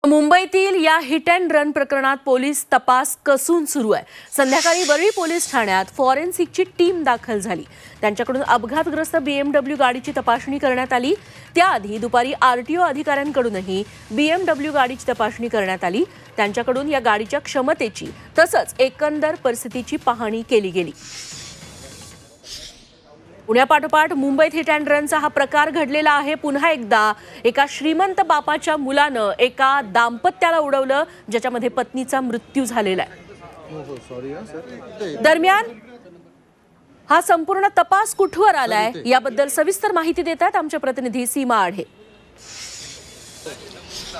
मुंबईतील या hit and run प्रकरणात पोलीस तपास कसून सुरू आहे। संध्याकाळी वरळी पोलीस ठाण्यात फॉरेन्सिकची टीम दाखल झाली। त्यांच्याकडून अपघातग्रस्त BMW गाडीची तपासणी करण्यात आली। त्याआधी दुपारी RTO अधिकाऱ्यांकडूनही BMW गाडीची तपासणी करण्यात आली। त्यांच्याकडून या गाडीच्या क्षमतेची तसंच एकंदर परिस्थितीची पाहणी केली गेली। पुण्यापाठोपाठ मुंबईत हिट अँड रनचा हा प्रकार घडलेला आहे। पुन्हा एकदा एका श्रीमंत बापाच्या मुलानं एका दाम्पत्याला उडवलं, ज्याच्यामध्ये पत्नीचा मृत्यू झालेला आहे। दरम्यान हा संपूर्ण तपास कुठवर आलाय याबद्दल सविस्तर माहिती देतात आमचे प्रतिनिधी Seema Adhe.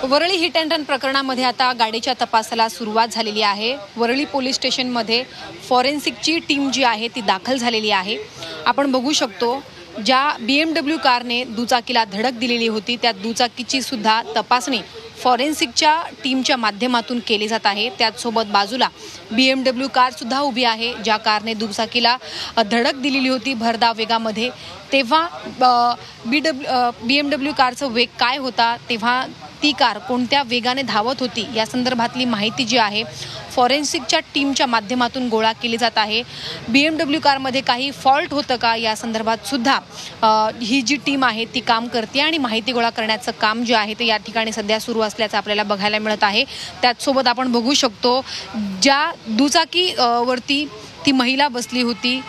Worli hit and run प्रकरणामध्ये आता गाडीच्या तपासाला सुरुवात झालेली आहे। वरळी पोलीस स्टेशनमध्ये फॉरेन्सिकची टीम जी आहे ती दाखल झालेली आहे। आपण बघू शकतो ज्या BMW कारने दुचाकीला धडक दिलेली होती त्या दुचाकीची सुद्धा तपासणी फॉरेन्सिकच्या टीमच्या माध्यमातून केली जात आहे। त्याचसोबत बाजूला BMW कार सुद्धा उभी आहे, ज्या कारने दुचाकीला धडक दिलेली होती भरधाव वेगामध्ये। तेव्हा BMW कारचा वेग काय होता, तेव्हा ती कार कोणत्या वेगाने धावत होती या संदर्भातली माहिती जी आहे फॉरेन्सिकच्या टीमच्या माध्यमातून गोळा केली जात आहे। BMW कारमध्ये काही फॉल्ट होतं का या संदर्भात सुद्धा ही जी टीम आहे ती काम करते आणि माहिती गोळा करण्याचं काम जे आहे ते या ठिकाणी सध्या सुरू असल्याचं आपल्याला बघायला मिळत आहे। त्याचसोबत आपण बघू शकतो ज्या दुचाकी वरती ती महिला बसली होती,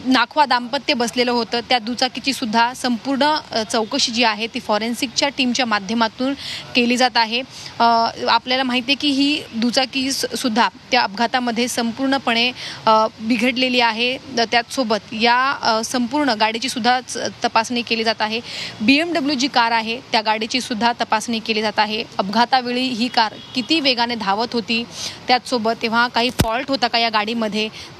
नाखवा दाम्पत्य बसलेलं होतं, त्या दुचाकीची सुद्धा संपूर्ण चौकशी जी आहे ती फॉरेन्सिकच्या टीमच्या माध्यमातून केली जात आहे। आपल्याला माहिती आहे की ही दुचाकी सुद्धा त्या अपघातामध्ये संपूर्णपणे बिघडलेली आहे। त्याचसोबत या संपूर्ण गाडीची सुद्धा तपासणी केली जात आहे। BMW जी कार आहे त्या गाडीची सुद्धा तपासणी केली जात आहे। अपघातावेळी ही कार किती वेगाने धावत होती, त्याचसोबत तेव्हा काही फॉल्ट होता का या गाडीमध्ये,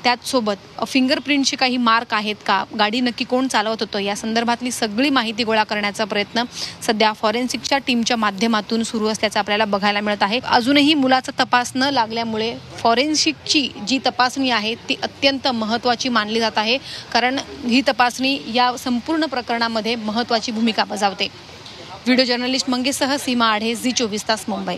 त्याचसोबत फिंगरप्रिंटचे काही मार्क आहेत का, गाडी नक्की कोण चालवत होतं या संदर्भातली सगळी माहिती गोळा करण्याचा प्रयत्न सध्या फॉरेन्सिकच्या टीमच्या माध्यमातून सुरू असल्याचं आपल्याला बघायला मिळत आहे। अजूनही मुलाचा तपास न लागल्यामुळे फॉरेन्सिकची जी तपासणी आहे ती अत्यंत महत्त्वाची मानली जात आहे, कारण ही तपासणी या संपूर्ण प्रकरणामध्ये महत्त्वाची भूमिका बजावते। व्हिडिओ जर्नलिस्ट मंगेशसह सीमा आढे, झी 24 तास, मुंबई।